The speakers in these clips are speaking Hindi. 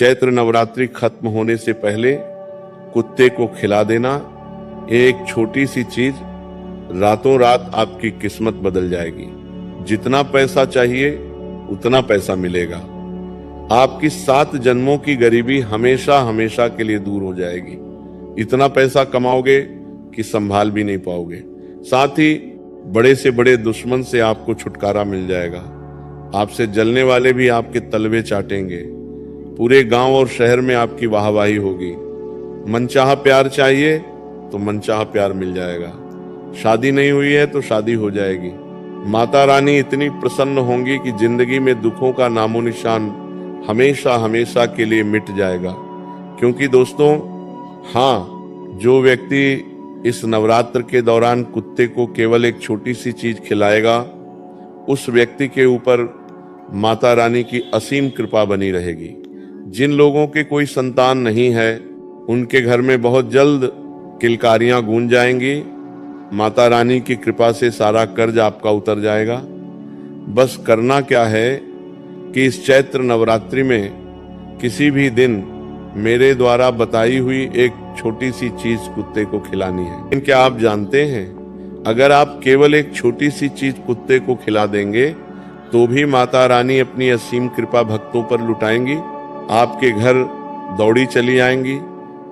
चैत्र नवरात्रि खत्म होने से पहले कुत्ते को खिला देना। एक छोटी सी चीज रातों रात आपकी किस्मत बदल जाएगी। जितना पैसा चाहिए उतना पैसा मिलेगा। आपकी 7 जन्मों की गरीबी हमेशा हमेशा के लिए दूर हो जाएगी। इतना पैसा कमाओगे कि संभाल भी नहीं पाओगे। साथ ही बड़े से बड़े दुश्मन से आपको छुटकारा मिल जाएगा। आपसे जलने वाले भी आपके तलवे चाटेंगे। पूरे गांव और शहर में आपकी वाहवाही होगी। मनचाहा प्यार चाहिए तो मनचाहा प्यार मिल जाएगा। शादी नहीं हुई है तो शादी हो जाएगी। माता रानी इतनी प्रसन्न होंगी कि जिंदगी में दुखों का नामो निशान हमेशा हमेशा के लिए मिट जाएगा। क्योंकि दोस्तों, हाँ, जो व्यक्ति इस नवरात्र के दौरान कुत्ते को केवल एक छोटी सी चीज खिलाएगा, उस व्यक्ति के ऊपर माता रानी की असीम कृपा बनी रहेगी। जिन लोगों के कोई संतान नहीं है, उनके घर में बहुत जल्द किलकारियां गूंज जाएंगी। माता रानी की कृपा से सारा कर्ज आपका उतर जाएगा। बस करना क्या है कि इस चैत्र नवरात्रि में किसी भी दिन मेरे द्वारा बताई हुई एक छोटी सी चीज कुत्ते को खिलानी है। लेकिन क्या आप जानते हैं, अगर आप केवल एक छोटी सी चीज कुत्ते को खिला देंगे तो भी माता रानी अपनी असीम कृपा भक्तों पर लुटाएंगी। आपके घर दौड़ी चली आएंगी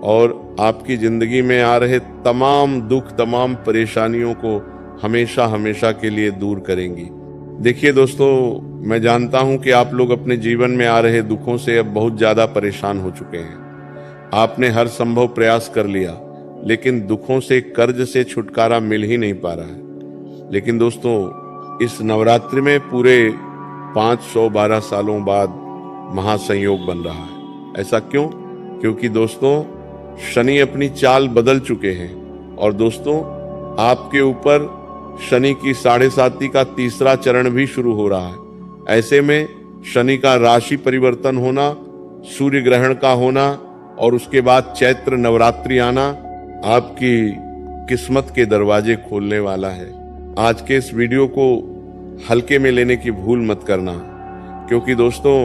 और आपकी जिंदगी में आ रहे तमाम दुख, तमाम परेशानियों को हमेशा हमेशा के लिए दूर करेंगी। देखिए दोस्तों, मैं जानता हूं कि आप लोग अपने जीवन में आ रहे दुखों से अब बहुत ज्यादा परेशान हो चुके हैं। आपने हर संभव प्रयास कर लिया, लेकिन दुखों से, कर्ज से छुटकारा मिल ही नहीं पा रहा है। लेकिन दोस्तों, इस नवरात्रि में पूरे 512 सालों बाद महासंयोग बन रहा है। ऐसा क्यों? क्योंकि दोस्तों, शनि अपनी चाल बदल चुके हैं। और दोस्तों, आपके ऊपर शनि की 7.5 का तीसरा चरण भी शुरू हो रहा है। ऐसे में शनि का राशि परिवर्तन होना, सूर्य ग्रहण का होना और उसके बाद चैत्र नवरात्रि आना आपकी किस्मत के दरवाजे खोलने वाला है। आज के इस वीडियो को हल्के में लेने की भूल मत करना, क्योंकि दोस्तों,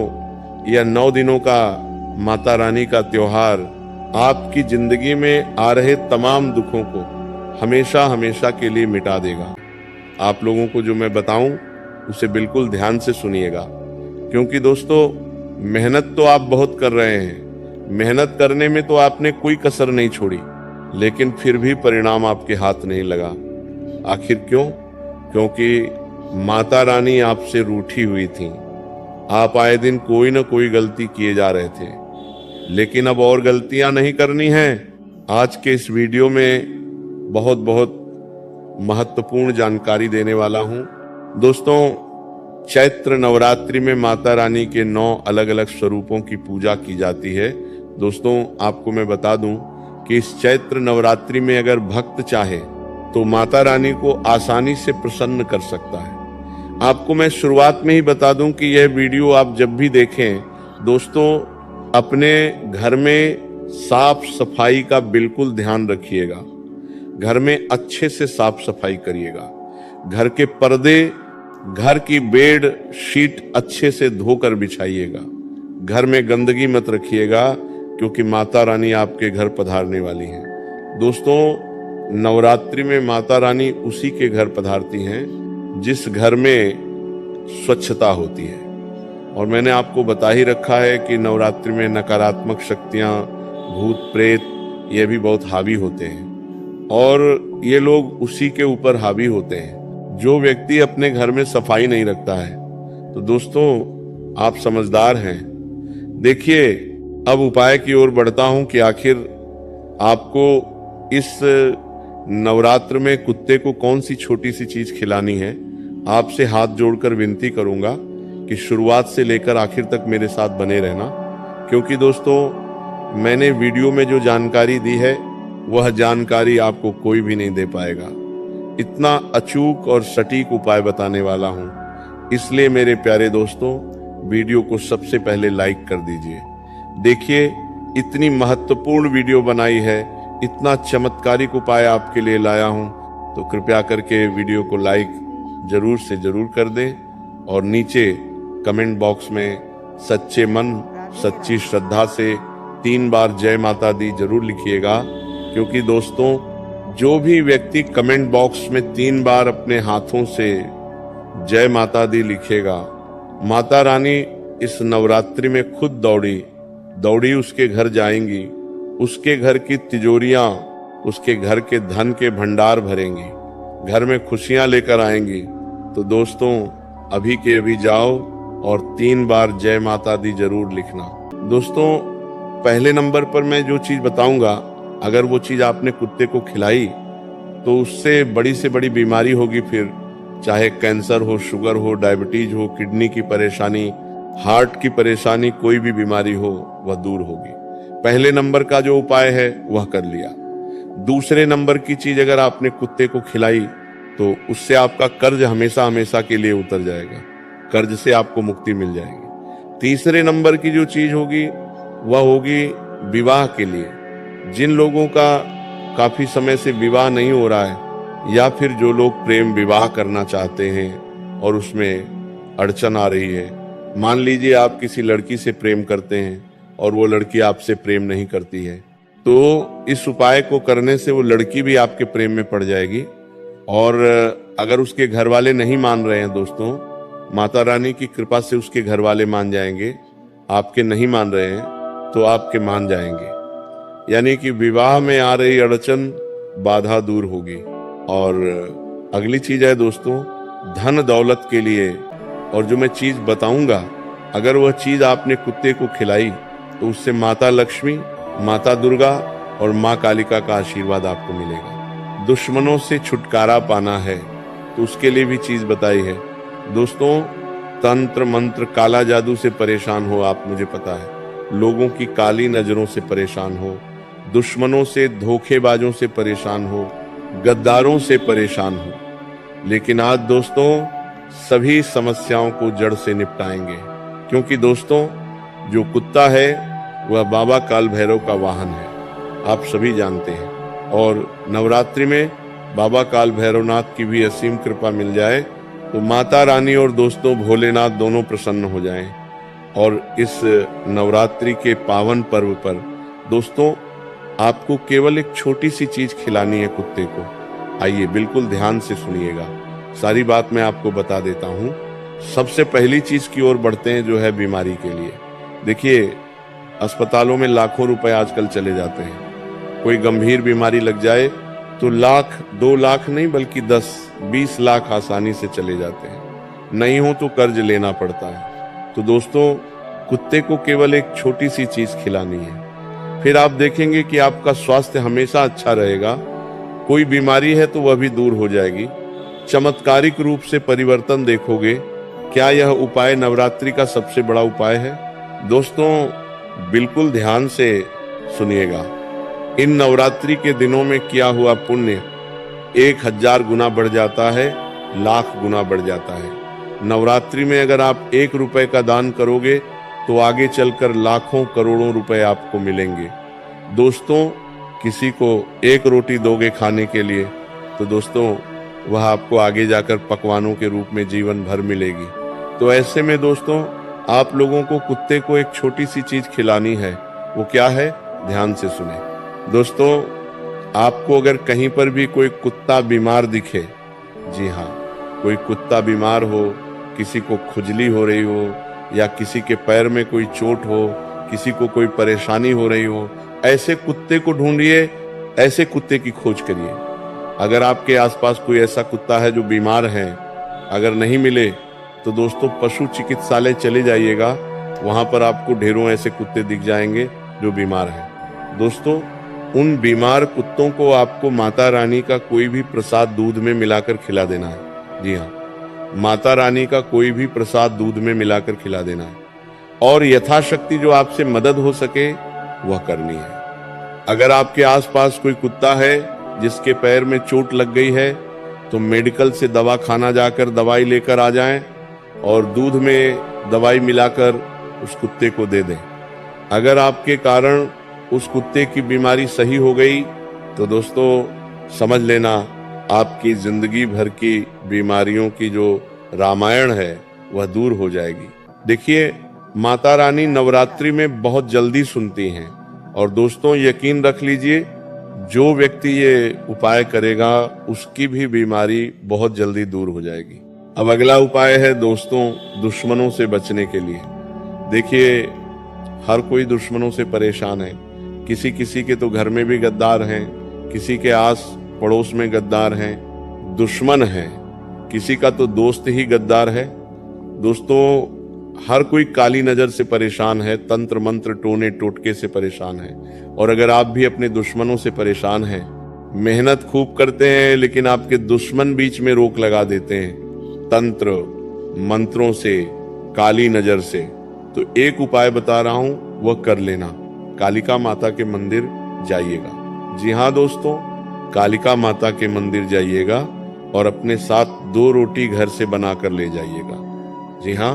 यह 9 दिनों का माता रानी का त्योहार आपकी जिंदगी में आ रहे तमाम दुखों को हमेशा हमेशा के लिए मिटा देगा। आप लोगों को जो मैं बताऊं उसे बिल्कुल ध्यान से सुनिएगा, क्योंकि दोस्तों, मेहनत तो आप बहुत कर रहे हैं। मेहनत करने में तो आपने कोई कसर नहीं छोड़ी, लेकिन फिर भी परिणाम आपके हाथ नहीं लगा। आखिर क्यों? क्योंकि माता रानी आपसे रूठी हुई थी। आप आए दिन कोई न कोई गलती किए जा रहे थे, लेकिन अब और गलतियां नहीं करनी है। आज के इस वीडियो में बहुत बहुत महत्वपूर्ण जानकारी देने वाला हूं। दोस्तों, चैत्र नवरात्रि में माता रानी के 9 अलग अलग स्वरूपों की पूजा की जाती है। दोस्तों, आपको मैं बता दूं कि इस चैत्र नवरात्रि में अगर भक्त चाहे तो माता रानी को आसानी से प्रसन्न कर सकता है। आपको मैं शुरुआत में ही बता दूं कि यह वीडियो आप जब भी देखें, दोस्तों, अपने घर में साफ सफाई का बिल्कुल ध्यान रखिएगा। घर में अच्छे से साफ सफाई करिएगा। घर के पर्दे, घर की बेड शीट अच्छे से धोकर बिछाइएगा। घर में गंदगी मत रखिएगा, क्योंकि माता रानी आपके घर पधारने वाली हैं। दोस्तों, नवरात्रि में माता रानी उसी के घर पधारती हैं जिस घर में स्वच्छता होती है। और मैंने आपको बता ही रखा है कि नवरात्रि में नकारात्मक शक्तियां, भूत प्रेत, ये भी बहुत हावी होते हैं और ये लोग उसी के ऊपर हावी होते हैं जो व्यक्ति अपने घर में सफाई नहीं रखता है। तो दोस्तों, आप समझदार हैं। देखिए, अब उपाय की ओर बढ़ता हूं कि आखिर आपको इस नवरात्र में कुत्ते को कौन सी छोटी सी चीज खिलानी है। आपसे हाथ जोड़कर विनती करूंगा कि शुरुआत से लेकर आखिर तक मेरे साथ बने रहना, क्योंकि दोस्तों, मैंने वीडियो में जो जानकारी दी है वह जानकारी आपको कोई भी नहीं दे पाएगा। इतना अचूक और सटीक उपाय बताने वाला हूं। इसलिए मेरे प्यारे दोस्तों, वीडियो को सबसे पहले लाइक कर दीजिए। देखिए, इतनी महत्वपूर्ण वीडियो बनाई है, इतना चमत्कारिक उपाय आपके लिए लाया हूं, तो कृपया करके वीडियो को लाइक जरूर से जरूर कर दें और नीचे कमेंट बॉक्स में सच्चे मन सच्ची श्रद्धा से 3 बार जय माता दी जरूर लिखिएगा, क्योंकि दोस्तों जो भी व्यक्ति कमेंट बॉक्स में 3 बार अपने हाथों से जय माता दी लिखेगा, माता रानी इस नवरात्रि में खुद दौड़ी उसके घर जाएंगी, उसके घर की तिजोरियां, उसके घर के धन के भंडार भरेंगी, घर में खुशियां लेकर आएंगी। तो दोस्तों अभी के अभी जाओ और 3 बार जय माता दी जरूर लिखना। दोस्तों पहले नंबर पर मैं जो चीज बताऊंगा, अगर वो चीज आपने कुत्ते को खिलाई तो उससे बड़ी से बड़ी बीमारी होगी, फिर चाहे कैंसर हो, शुगर हो, डायबिटीज हो, किडनी की परेशानी, हार्ट की परेशानी, कोई भी बीमारी हो वह दूर होगी। पहले नंबर का जो उपाय है वह कर लिया। दूसरे नंबर की चीज अगर आपने कुत्ते को खिलाई तो उससे आपका कर्ज हमेशा हमेशा के लिए उतर जाएगा, कर्ज से आपको मुक्ति मिल जाएगी। तीसरे नंबर की जो चीज होगी वह होगी विवाह के लिए। जिन लोगों का काफी समय से विवाह नहीं हो रहा है, या फिर जो लोग प्रेम विवाह करना चाहते हैं और उसमें अड़चन आ रही है, मान लीजिए आप किसी लड़की से प्रेम करते हैं और वो लड़की आपसे प्रेम नहीं करती है, तो इस उपाय को करने से वो लड़की भी आपके प्रेम में पड़ जाएगी। और अगर उसके घर वाले नहीं मान रहे हैं दोस्तों, माता रानी की कृपा से उसके घर वाले मान जाएंगे। आपके नहीं मान रहे हैं तो आपके मान जाएंगे, यानी कि विवाह में आ रही अड़चन बाधा दूर होगी। और अगली चीज है दोस्तों धन दौलत के लिए, और जो मैं चीज बताऊंगा, अगर वह चीज आपने कुत्ते को खिलाई तो उससे माता लक्ष्मी, माता दुर्गा और माँ कालिका का आशीर्वाद आपको मिलेगा। दुश्मनों से छुटकारा पाना है तो उसके लिए भी चीज बताई है। दोस्तों तंत्र मंत्र काला जादू से परेशान हो आप, मुझे पता है, लोगों की काली नजरों से परेशान हो, दुश्मनों से, धोखेबाजों से परेशान हो, गद्दारों से परेशान हो, लेकिन आज दोस्तों सभी समस्याओं को जड़ से निपटाएंगे। क्योंकि दोस्तों जो कुत्ता है वह बाबा काल भैरव का वाहन है, आप सभी जानते हैं। और नवरात्रि में बाबा काल भैरवनाथ की भी असीम कृपा मिल जाए तो माता रानी और दोस्तों भोलेनाथ दोनों प्रसन्न हो जाएं। और इस नवरात्रि के पावन पर्व पर दोस्तों आपको केवल एक छोटी सी चीज खिलानी है कुत्ते को। आइए बिल्कुल ध्यान से सुनिएगा, सारी बात मैं आपको बता देता हूँ। सबसे पहली चीज की ओर बढ़ते हैं जो है बीमारी के लिए। देखिए अस्पतालों में लाखों रुपए आजकल चले जाते हैं। कोई गंभीर बीमारी लग जाए तो लाख, 2 लाख नहीं बल्कि 10-20 लाख आसानी से चले जाते हैं। नहीं हो तो कर्ज लेना पड़ता है। तो दोस्तों कुत्ते को केवल एक छोटी सी चीज खिलानी है, फिर आप देखेंगे कि आपका स्वास्थ्य हमेशा अच्छा रहेगा। कोई बीमारी है तो वह भी दूर हो जाएगी। चमत्कारिक रूप से परिवर्तन देखोगे। क्या यह उपाय नवरात्रि का सबसे बड़ा उपाय है? दोस्तों बिल्कुल ध्यान से सुनिएगा। इन नवरात्रि के दिनों में किया हुआ पुण्य 1000 गुना बढ़ जाता है, लाख गुना बढ़ जाता है। नवरात्रि में अगर आप 1 रुपए का दान करोगे तो आगे चलकर लाखों करोड़ों रुपए आपको मिलेंगे। दोस्तों किसी को 1 रोटी दोगे खाने के लिए तो दोस्तों वह आपको आगे जाकर पकवानों के रूप में जीवन भर मिलेगी। तो ऐसे में दोस्तों आप लोगों को कुत्ते को एक छोटी सी चीज खिलानी है। वो क्या है? ध्यान से सुने। दोस्तों आपको अगर कहीं पर भी कोई कुत्ता बीमार दिखे, जी हाँ, कोई कुत्ता बीमार हो, किसी को खुजली हो रही हो या किसी के पैर में कोई चोट हो, किसी को कोई परेशानी हो रही हो, ऐसे कुत्ते को ढूंढिए, ऐसे कुत्ते की खोज करिए। अगर आपके आसपास कोई ऐसा कुत्ता है जो बीमार है, अगर नहीं मिले तो दोस्तों पशु चिकित्सालय चले जाइएगा, वहां पर आपको ढेरों ऐसे कुत्ते दिख जाएंगे जो बीमार हैं। दोस्तों उन बीमार कुत्तों को आपको माता रानी का कोई भी प्रसाद दूध में मिलाकर खिला देना है। जी हाँ, माता रानी का कोई भी प्रसाद दूध में मिलाकर खिला देना है और यथाशक्ति जो आपसे मदद हो सके वह करनी है। अगर आपके आसपास कोई कुत्ता है जिसके पैर में चोट लग गई है तो मेडिकल से दवा खाना जाकर दवाई लेकर आ जाएं और दूध में दवाई मिलाकर उस कुत्ते को दे दें। अगर आपके कारण उस कुत्ते की बीमारी सही हो गई तो दोस्तों समझ लेना आपकी जिंदगी भर की बीमारियों की जो रामायण है वह दूर हो जाएगी। देखिए माता रानी नवरात्रि में बहुत जल्दी सुनती हैं। और दोस्तों यकीन रख लीजिए, जो व्यक्ति ये उपाय करेगा उसकी भी बीमारी बहुत जल्दी दूर हो जाएगी। अब अगला उपाय है दोस्तों दुश्मनों से बचने के लिए। देखिए, हर कोई दुश्मनों से परेशान है। किसी किसी के तो घर में भी गद्दार हैं, किसी के आस पड़ोस में गद्दार हैं, दुश्मन है, किसी का तो दोस्त ही गद्दार है। दोस्तों हर कोई काली नजर से परेशान है, तंत्र मंत्र टोने टोटके से परेशान है। और अगर आप भी अपने दुश्मनों से परेशान हैं, मेहनत खूब करते हैं लेकिन आपके दुश्मन बीच में रोक लगा देते हैं तंत्र मंत्रों से, काली नजर से, तो एक उपाय बता रहा हूं, वह कर लेना। कालिका माता के मंदिर जाइएगा। जी हाँ दोस्तों, कालिका माता के मंदिर जाइएगा और अपने साथ 2 रोटी घर से बनाकर ले जाइएगा। जी हाँ,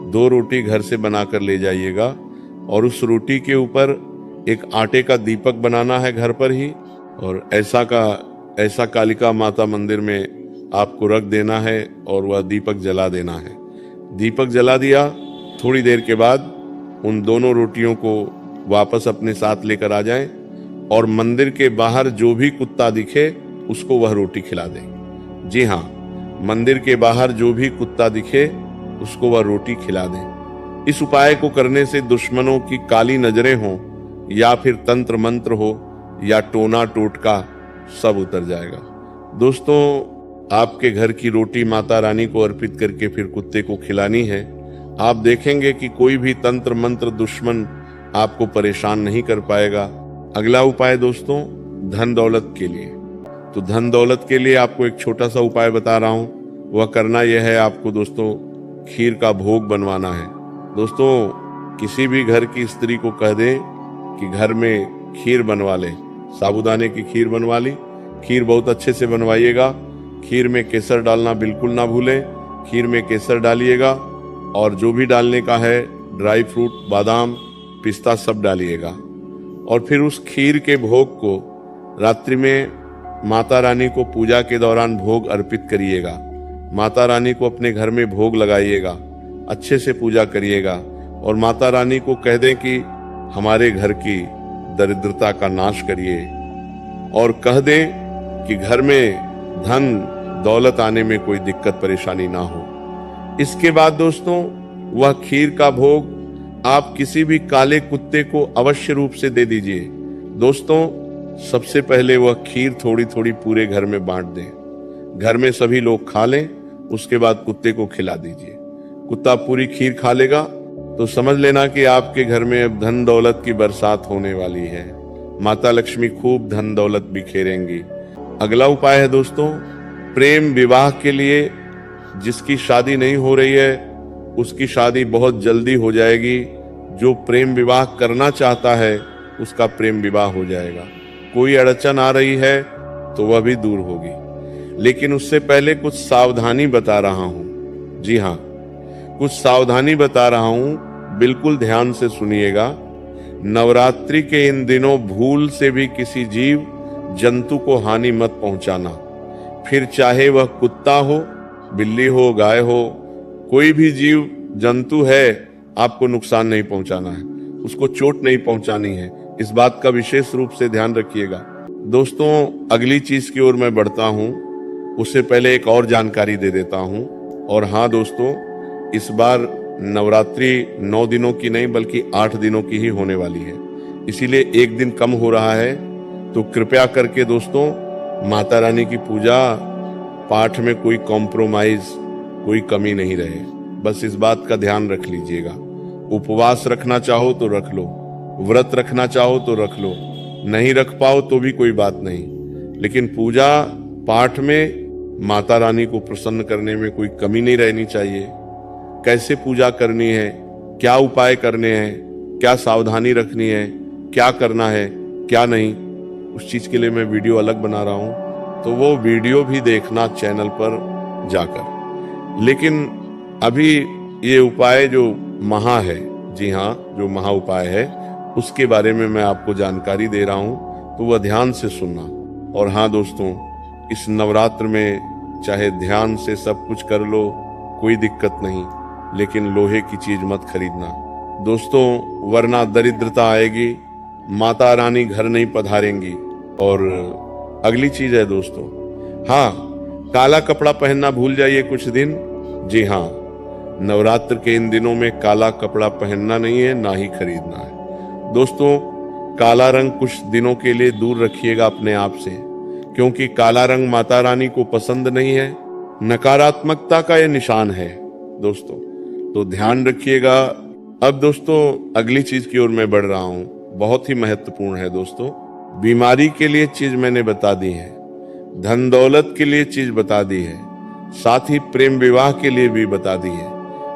2 रोटी घर से बनाकर ले जाइएगा और उस रोटी के ऊपर एक आटे का दीपक बनाना है घर पर ही, और ऐसा कालिका माता मंदिर में आपको रख देना है और वह दीपक जला देना है। दीपक जला दिया, थोड़ी देर के बाद उन दोनों रोटियों को वापस अपने साथ लेकर आ जाएं और मंदिर के बाहर जो भी कुत्ता दिखे उसको वह रोटी खिला दें। जी हाँ, मंदिर के बाहर जो भी कुत्ता दिखे उसको वह रोटी खिला दें। इस उपाय को करने से दुश्मनों की काली नजरें हों या फिर तंत्र मंत्र हो या टोना टोटका, सब उतर जाएगा। दोस्तों आपके घर की रोटी माता रानी को अर्पित करके फिर कुत्ते को खिलानी है। आप देखेंगे कि कोई भी तंत्र मंत्र दुश्मन आपको परेशान नहीं कर पाएगा। अगला उपाय दोस्तों धन दौलत के लिए। तो धन दौलत के लिए आपको एक छोटा सा उपाय बता रहा हूं। वह करना यह है, आपको दोस्तों खीर का भोग बनवाना है। दोस्तों किसी भी घर की स्त्री को कह दें कि घर में खीर बनवा ले। साबूदाने की खीर बनवा ली, खीर बहुत अच्छे से बनवाइएगा। खीर में केसर डालना बिल्कुल ना भूलें। खीर में केसर डालिएगा और जो भी डालने का है, ड्राई फ्रूट, बादाम, पिस्ता, सब डालिएगा। और फिर उस खीर के भोग को रात्रि में माता रानी को पूजा के दौरान भोग अर्पित करिएगा। माता रानी को अपने घर में भोग लगाइएगा, अच्छे से पूजा करिएगा और माता रानी को कह दें कि हमारे घर की दरिद्रता का नाश करिए, और कह दें कि घर में धन दौलत आने में कोई दिक्कत परेशानी ना हो। इसके बाद दोस्तों वह खीर का भोग आप किसी भी काले कुत्ते को अवश्य रूप से दे दीजिए। दोस्तों सबसे पहले वह खीर थोड़ी थोड़ी पूरे घर में बांट दें, घर में सभी लोग खा लें, उसके बाद कुत्ते को खिला दीजिए। कुत्ता पूरी खीर खा लेगा तो समझ लेना कि आपके घर में अब धन दौलत की बरसात होने वाली है। माता लक्ष्मी खूब धन दौलत बिखेरेंगी। अगला उपाय है दोस्तों प्रेम विवाह के लिए। जिसकी शादी नहीं हो रही है उसकी शादी बहुत जल्दी हो जाएगी। जो प्रेम विवाह करना चाहता है उसका प्रेम विवाह हो जाएगा। कोई अड़चन आ रही है तो वह भी दूर होगी। लेकिन उससे पहले कुछ सावधानी बता रहा हूं। जी हाँ, कुछ सावधानी बता रहा हूं, बिल्कुल ध्यान से सुनिएगा। नवरात्रि के इन दिनों भूल से भी किसी जीव जंतु को हानि मत पहुंचाना। फिर चाहे वह कुत्ता हो, बिल्ली हो, गाय हो, कोई भी जीव जंतु है, आपको नुकसान नहीं पहुंचाना है, उसको चोट नहीं पहुंचानी है। इस बात का विशेष रूप से ध्यान रखिएगा। दोस्तों अगली चीज की ओर मैं बढ़ता हूं, उससे पहले एक और जानकारी दे देता हूं। और हाँ दोस्तों, इस बार नवरात्रि 9 दिनों की नहीं बल्कि 8 दिनों की ही होने वाली है, इसीलिए एक दिन कम हो रहा है। तो कृपया करके दोस्तों माता रानी की पूजा पाठ में कोई कॉम्प्रोमाइज, कोई कमी नहीं रहे, बस इस बात का ध्यान रख लीजिएगा। उपवास रखना चाहो तो रख लो, व्रत रखना चाहो तो रख लो, नहीं रख पाओ तो भी कोई बात नहीं, लेकिन पूजा पाठ में माता रानी को प्रसन्न करने में कोई कमी नहीं रहनी चाहिए। कैसे पूजा करनी है, क्या उपाय करने हैं, क्या सावधानी रखनी है, क्या करना है क्या नहीं, उस चीज के लिए मैं वीडियो अलग बना रहा हूं, तो वो वीडियो भी देखना चैनल पर जाकर। लेकिन अभी ये उपाय जो महा है, जी हाँ जो महा उपाय है, उसके बारे में मैं आपको जानकारी दे रहा हूं, तो वह ध्यान से सुनना। और हाँ दोस्तों, इस नवरात्र में चाहे ध्यान से सब कुछ कर लो, कोई दिक्कत नहीं, लेकिन लोहे की चीज मत खरीदना। दोस्तों, वरना दरिद्रता आएगी, माता रानी घर नहीं पधारेंगी। और अगली चीज है दोस्तों, हाँ, काला कपड़ा पहनना भूल जाइए कुछ दिन। जी हाँ, नवरात्र के इन दिनों में काला कपड़ा पहनना नहीं है, ना ही खरीदना है। दोस्तों, काला रंग कुछ दिनों के लिए दूर रखिएगा अपने आप से, क्योंकि काला रंग माता रानी को पसंद नहीं है, नकारात्मकता का यह निशान है दोस्तों, तो ध्यान रखिएगा। अब दोस्तों, अगली चीज की ओर मैं बढ़ रहा हूं, बहुत ही महत्वपूर्ण है दोस्तों। बीमारी के लिए चीज मैंने बता दी है, धन दौलत के लिए चीज बता दी है, साथ ही प्रेम विवाह के लिए भी बता दी है।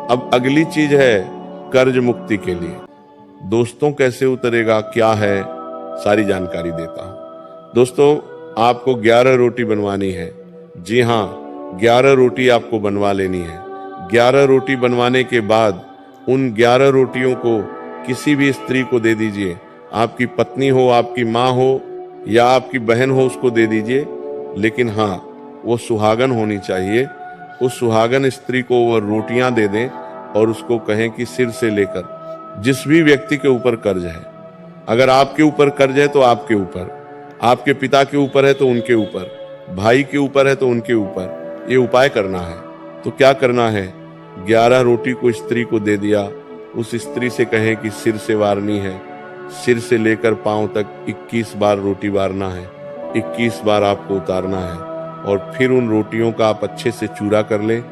अब अगली चीज है कर्ज मुक्ति के लिए। दोस्तों, कैसे उतरेगा, क्या है, सारी जानकारी देता हूं। दोस्तों, आपको 11 रोटी बनवानी है। जी हाँ, 11 रोटी आपको बनवा लेनी है। 11 रोटी बनवाने के बाद उन 11 रोटियों को किसी भी स्त्री को दे दीजिए। आपकी पत्नी हो, आपकी माँ हो या आपकी बहन हो, उसको दे दीजिए। लेकिन हाँ, वो सुहागन होनी चाहिए। उस सुहागन स्त्री को वो रोटियां दे दें और उसको कहें कि सिर से लेकर जिस भी व्यक्ति के ऊपर कर्ज है, अगर आपके ऊपर कर्ज है तो आपके ऊपर, आपके पिता के ऊपर है तो उनके ऊपर, भाई के ऊपर है तो उनके ऊपर, ये उपाय करना है। तो क्या करना है, 11 रोटी को स्त्री को दे दिया। उस स्त्री से कहें कि सिर से वारनी है, सिर से लेकर पांव तक 21 बार रोटी वारना है, 21 बार आपको उतारना है। और फिर उन रोटियों का आप अच्छे से चूरा कर लें,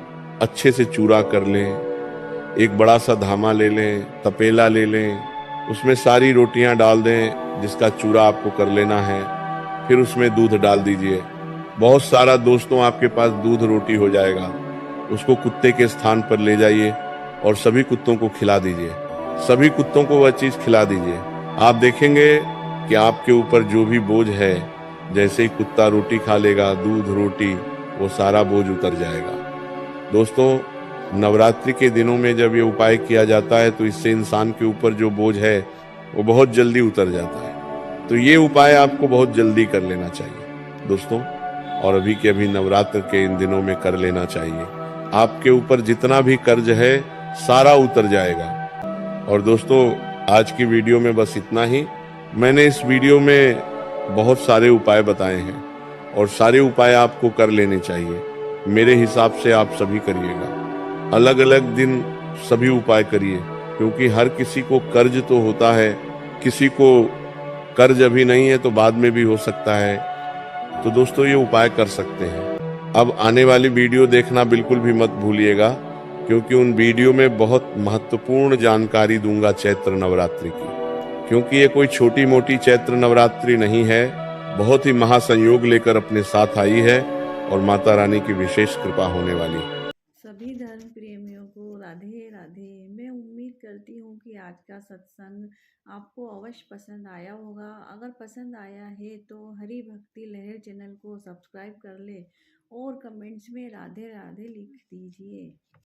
अच्छे से चूरा कर लें। एक बड़ा सा धामा ले लें, तपेला ले लें, उसमें सारी रोटियां डाल दें जिसका चूरा आपको कर लेना है। फिर उसमें दूध डाल दीजिए। बहुत सारा दोस्तों आपके पास दूध रोटी हो जाएगा। उसको कुत्ते के स्थान पर ले जाइए और सभी कुत्तों को खिला दीजिए। सभी कुत्तों को वह चीज खिला दीजिए। आप देखेंगे कि आपके ऊपर जो भी बोझ है, जैसे ही कुत्ता रोटी खा लेगा, दूध रोटी, वो सारा बोझ उतर जाएगा। दोस्तों, नवरात्रि के दिनों में जब ये उपाय किया जाता है तो इससे इंसान के ऊपर जो बोझ है वो बहुत जल्दी उतर जाता है। तो ये उपाय आपको बहुत जल्दी कर लेना चाहिए दोस्तों, और अभी के अभी नवरात्र के इन दिनों में कर लेना चाहिए। आपके ऊपर जितना भी कर्ज है सारा उतर जाएगा। और दोस्तों, आज की वीडियो में बस इतना ही। मैंने इस वीडियो में बहुत सारे उपाय बताए हैं और सारे उपाय आपको कर लेने चाहिए। मेरे हिसाब से आप सभी करिएगा, अलग अलग दिन सभी उपाय करिए, क्योंकि हर किसी को कर्ज तो होता है, किसी को कर्ज अभी नहीं है तो बाद में भी हो सकता है। तो दोस्तों, ये उपाय कर सकते हैं। अब आने वाली वीडियो देखना बिल्कुल भी मत भूलिएगा, क्योंकि उन वीडियो में बहुत महत्वपूर्ण जानकारी दूंगा चैत्र नवरात्रि की। क्योंकि ये कोई छोटी मोटी चैत्र नवरात्रि नहीं है, बहुत ही महासंयोग लेकर अपने साथ आई है और माता रानी की विशेष कृपा होने वाली है। सभी धर्म प्रेमियों को राधे राधे। मैं उम्मीद करती हूँ कि आज का सत्संग आपको अवश्य पसंद आया होगा। अगर पसंद आया है तो हरि भक्ति लहर चैनल को सब्सक्राइब कर ले और कमेंट्स में राधे राधे लिख दीजिए।